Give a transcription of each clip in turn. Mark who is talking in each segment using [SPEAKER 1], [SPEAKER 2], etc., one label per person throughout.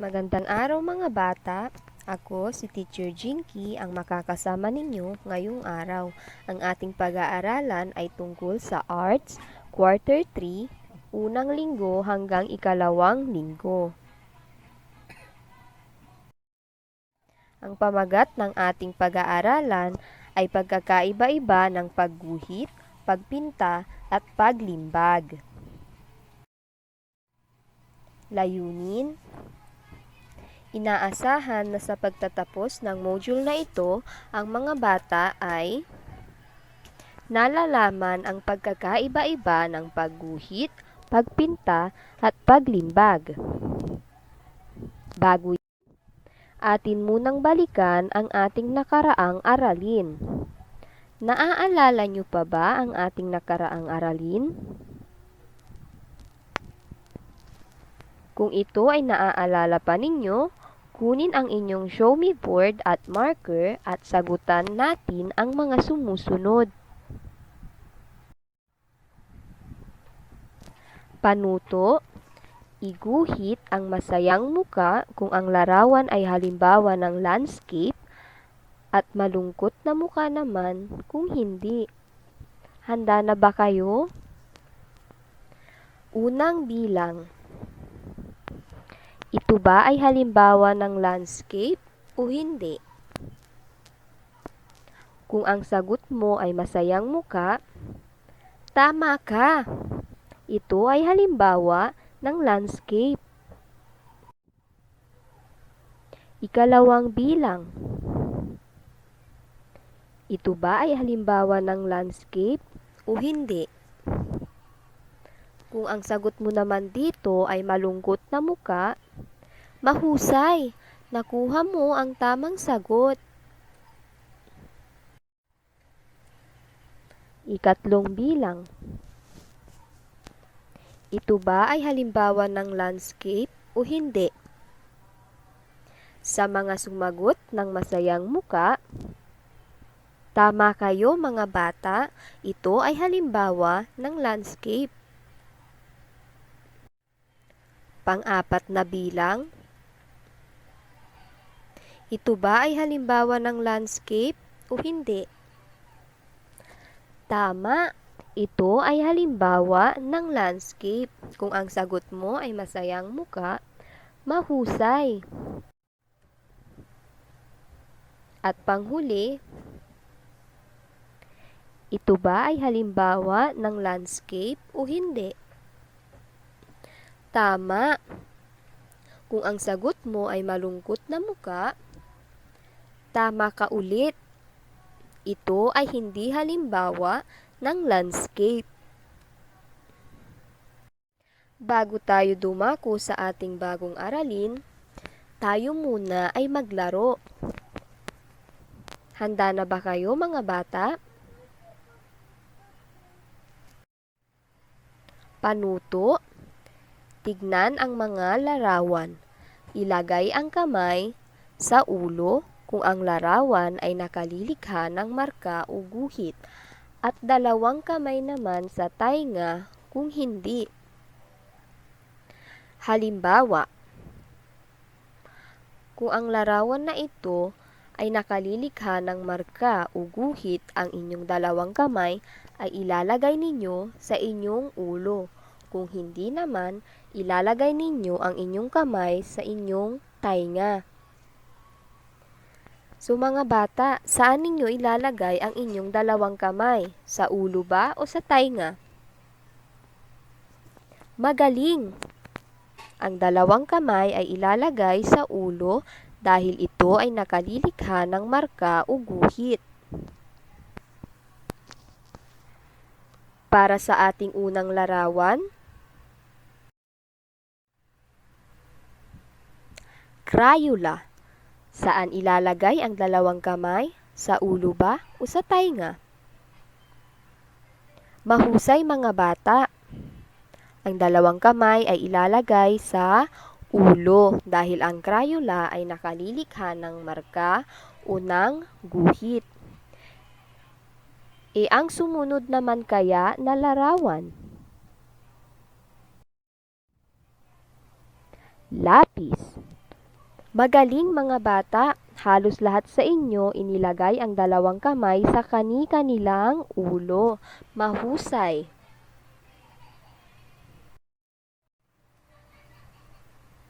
[SPEAKER 1] Magandang araw mga bata. Ako si Teacher Jinky ang makakasama ninyo ngayong araw. Ang ating pag-aaralan ay tungkol sa Arts, Quarter 3, unang linggo hanggang ikalawang linggo. Ang pamagat ng ating pag-aaralan ay pagkakaiba-iba ng pagguhit, pagpinta at paglimbag. Layunin: inaasahan na sa pagtatapos ng module na ito, ang mga bata ay nalalaman ang pagkakaiba-iba ng pagguhit, pagpinta at paglimbag. Bago yan, atin munang balikan ang ating nakaraang aralin. Naaalala niyo pa ba ang ating nakaraang aralin? Kung ito ay naaalala pa ninyo, kunin ang inyong show me board at marker at sagutan natin ang mga sumusunod. Panuto: iguhit ang masayang muka kung ang larawan ay halimbawa ng landscape at malungkot na muka naman kung hindi. Handa na ba kayo? Unang bilang. Ito ba ay halimbawa ng landscape o hindi? Kung ang sagot mo ay masayang muka, tama ka! Ito ay halimbawa ng landscape. Ikalawang bilang. Ito ba ay halimbawa ng landscape o hindi? Kung ang sagot mo naman dito ay malungkot na muka, mahusay! Nakuha mo ang tamang sagot. Ikatlong bilang. Ito ba ay halimbawa ng landscape o hindi? Sa mga sumagot ng masayang muka, tama kayo mga bata, ito ay halimbawa ng landscape. Pang-apat na bilang. Ito ba ay halimbawa ng landscape o hindi? Tama! Ito ay halimbawa ng landscape. Kung ang sagot mo ay masayang muka, mahusay. At panghuli, ito ba ay halimbawa ng landscape o hindi? Tama! Kung ang sagot mo ay malungkot na muka, tama ka ulit. Ito ay hindi halimbawa ng landscape. Bago tayo dumako sa ating bagong aralin, tayo muna ay maglaro. Handa na ba kayo mga bata? Panuto: tignan ang mga larawan. Ilagay ang kamay sa ulo kung ang larawan ay nakalilikha ng marka o guhit, at dalawang kamay naman sa tainga kung hindi. Halimbawa, kung ang larawan na ito ay nakalilikha ng marka o guhit, ang inyong dalawang kamay ay ilalagay ninyo sa inyong ulo. Kung hindi naman, ilalagay ninyo ang inyong kamay sa inyong tainga. So mga bata, saan ninyo ilalagay ang inyong dalawang kamay? Sa ulo ba o sa tainga? Magaling! Ang dalawang kamay ay ilalagay sa ulo dahil ito ay nakalilikha ng marka o guhit. Para sa ating unang larawan, Crayola. Saan ilalagay ang dalawang kamay? Sa ulo ba o sa tainga? Mahusay mga bata! Ang dalawang kamay ay ilalagay sa ulo dahil ang Crayola ay nakalilikha ng marka o ng guhit. Ang sumunod naman kaya na larawan? Lapis. Magaling mga bata, halos lahat sa inyo inilagay ang dalawang kamay sa kani-kanilang ulo. Mahusay.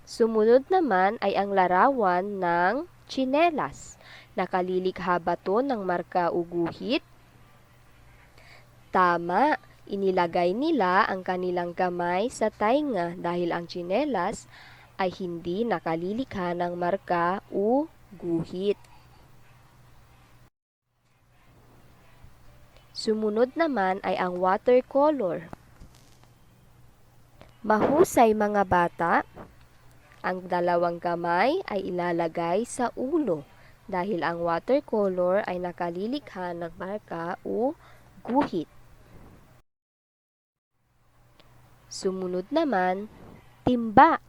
[SPEAKER 1] Sumunod naman ay ang larawan ng tsinelas. Nakalilikha ba to ng marka o guhit? Tama, inilagay nila ang kanilang kamay sa tainga dahil ang tsinelas ay hindi nakalilikha ng marka o guhit. Sumunod naman ay ang watercolor. Mahusay mga bata, ang dalawang kamay ay ilalagay sa ulo dahil ang watercolor ay nakalilikha ng marka o guhit. Sumunod naman, timba.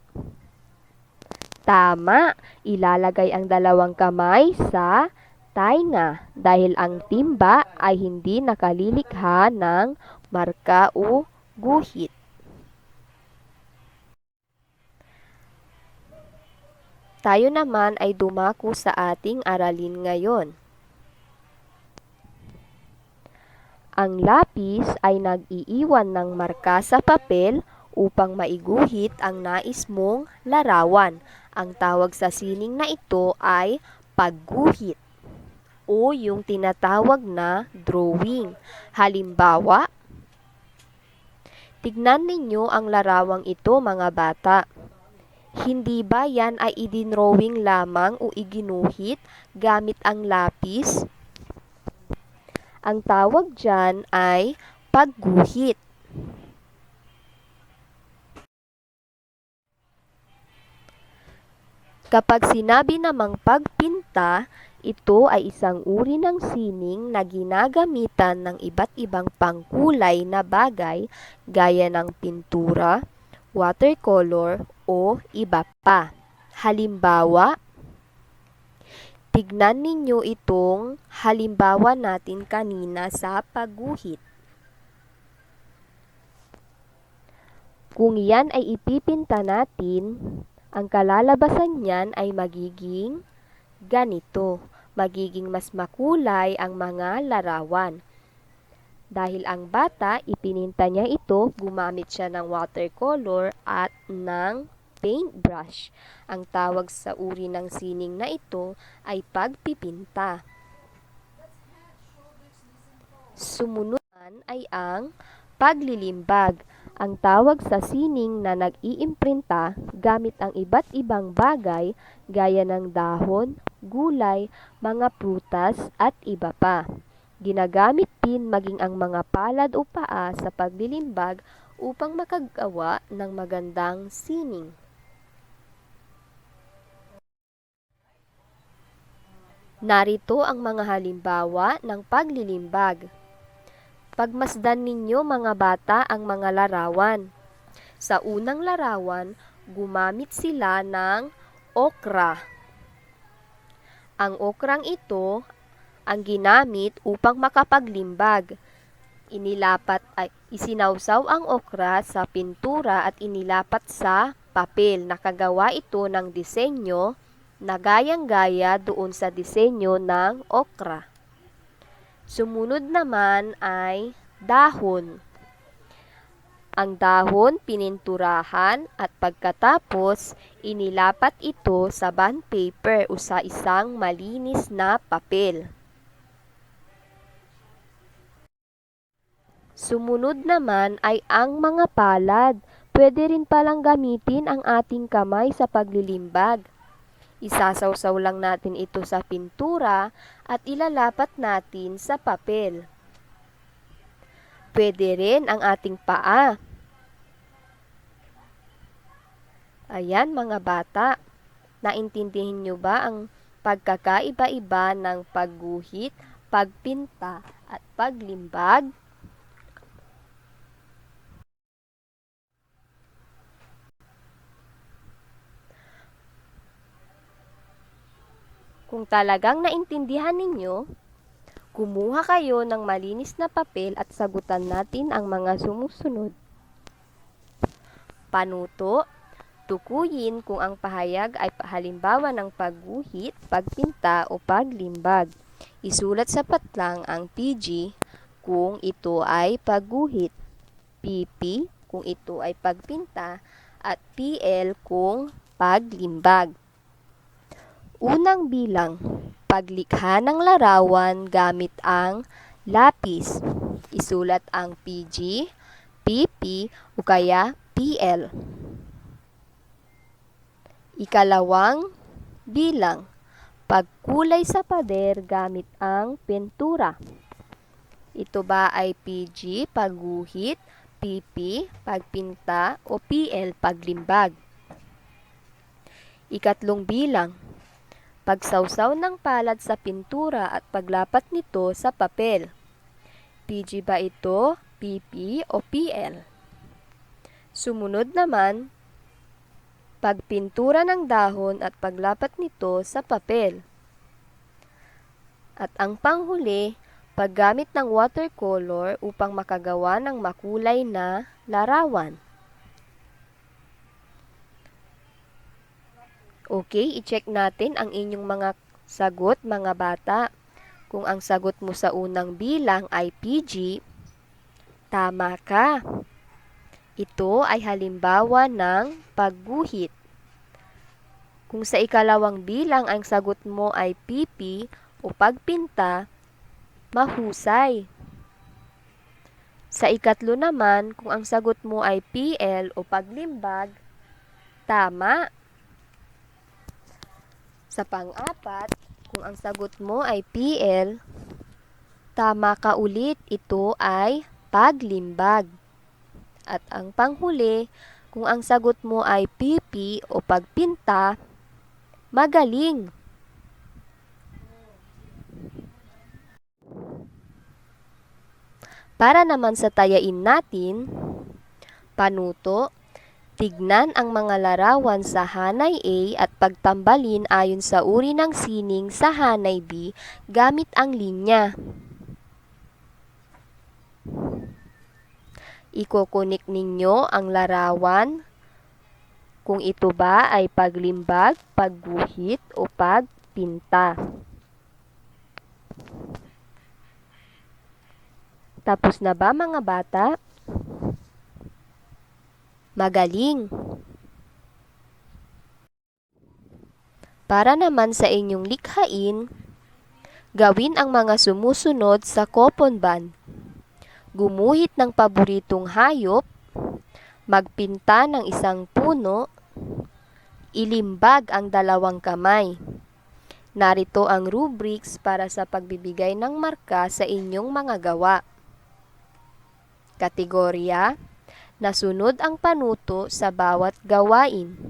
[SPEAKER 1] Tama, ilalagay ang dalawang kamay sa tainga dahil ang timba ay hindi nakalilikha ng marka o guhit. Tayo naman ay dumako sa ating aralin ngayon. Ang lapis ay nag-iiwan ng marka sa papel upang maiguhit ang nais mong larawan. Ang tawag sa sining na ito ay pagguhit o yung tinatawag na drawing. Halimbawa, tignan ninyo ang larawang ito mga bata. Hindi ba yan ay idinrawing lamang o iginuhit gamit ang lapis? Ang tawag dyan ay pagguhit. Kapag sinabi namang pagpinta, ito ay isang uri ng sining na ginagamitan ng iba't ibang pangkulay na bagay gaya ng pintura, watercolor, o iba pa. Halimbawa, tignan ninyo itong halimbawa natin kanina sa pagguhit. Kung yan ay ipipinta natin, ang kalalabasan niyan ay magiging ganito. Magiging mas makulay ang mga larawan. Dahil ang bata, ipininta niya ito, gumamit siya ng watercolor at ng paintbrush. Ang tawag sa uri ng sining na ito ay pagpipinta. Sumunod ay ang paglilimbag. Ang tawag sa sining na nag-iimprinta gamit ang iba't ibang bagay gaya ng dahon, gulay, mga prutas at iba pa. Ginagamit din maging ang mga palad o paa sa paglilimbag upang makagawa ng magandang sining. Narito ang mga halimbawa ng paglilimbag. Pagmasdan ninyo mga bata ang mga larawan. Sa unang larawan, gumamit sila ng okra. Ang okrang ito ang ginamit upang makapaglimbag. Isinawsaw ang okra sa pintura at inilapat sa papel. Nakagawa ito ng disenyo na gayang-gaya doon sa disenyo ng okra. Sumunod naman ay dahon. Ang dahon pininturahan at pagkatapos inilapat ito sa bond paper o sa isang malinis na papel. Sumunod naman ay ang mga palad. Pwede rin palang gamitin ang ating kamay sa paglilimbag. Isasawsaw lang natin ito sa pintura at ilalapat natin sa papel. Pwede rin ang ating paa. Ayan mga bata, naintindihan nyo ba ang pagkakaiba-iba ng pagguhit, pagpinta at paglimbag? Kung talagang naintindihan ninyo, kumuha kayo ng malinis na papel at sagutan natin ang mga sumusunod. Panuto, Tukuyin kung ang pahayag ay halimbawa ng pagguhit, pagpinta o paglimbag. Isulat sa patlang ang PG kung ito ay pagguhit, PP kung ito ay pagpinta, at PL kung paglimbag. Unang bilang, paglikha ng larawan gamit ang lapis. Isulat ang PG, PP o kaya PL. Ikalawang bilang, pagkulay sa pader gamit ang pintura. Ito ba ay PG, pagguhit, PP, pagpinta o PL, paglimbag? Ikatlong bilang, pagsawsaw ng palad sa pintura at paglapat nito sa papel. PG ba ito, PP o PL? Sumunod naman, pagpintura ng dahon at paglapat nito sa papel. At ang panghuli, paggamit ng watercolor upang makagawa ng makulay na larawan. Okay, i-check natin ang inyong mga sagot, mga bata. Kung ang sagot mo sa unang bilang ay PG, tama ka. Ito ay halimbawa ng pagguhit. Kung sa ikalawang bilang ang sagot mo ay PP o pagpinta, mahusay. Sa ikatlo naman, kung ang sagot mo ay PL o paglimbag, tama. Sa pang-apat, kung ang sagot mo ay PL, tama ka ulit, ito ay paglimbag. At ang panghuli, kung ang sagot mo ay PP o pagpinta, magaling. Para naman sa tayain natin, panuto, tignan ang mga larawan sa hanay A at pagtambalin ayon sa uri ng sining sa hanay B gamit ang linya. Ikokonik ninyo ang larawan kung ito ba ay paglimbag, pagguhit o pagpinta. Tapos na ba mga bata? Magaling! Para naman sa inyong likhain, gawin ang mga sumusunod sa coupon band. Gumuhit ng paboritong hayop, magpinta ng isang puno, ilimbag ang dalawang kamay. Narito ang rubrics para sa pagbibigay ng marka sa inyong mga gawa. Kategorya, nasunod ang panuto sa bawat gawain.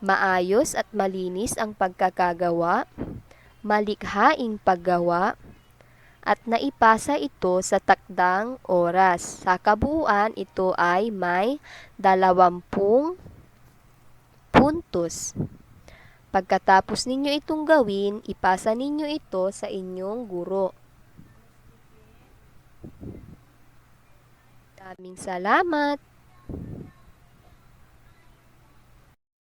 [SPEAKER 1] Maayos at malinis ang pagkakagawa, malikhaing paggawa, at naipasa ito sa takdang oras. Sa kabuuan, ito ay may 20 puntos. Pagkatapos ninyo itong gawin, ipasa ninyo ito sa inyong guro. Maraming salamat!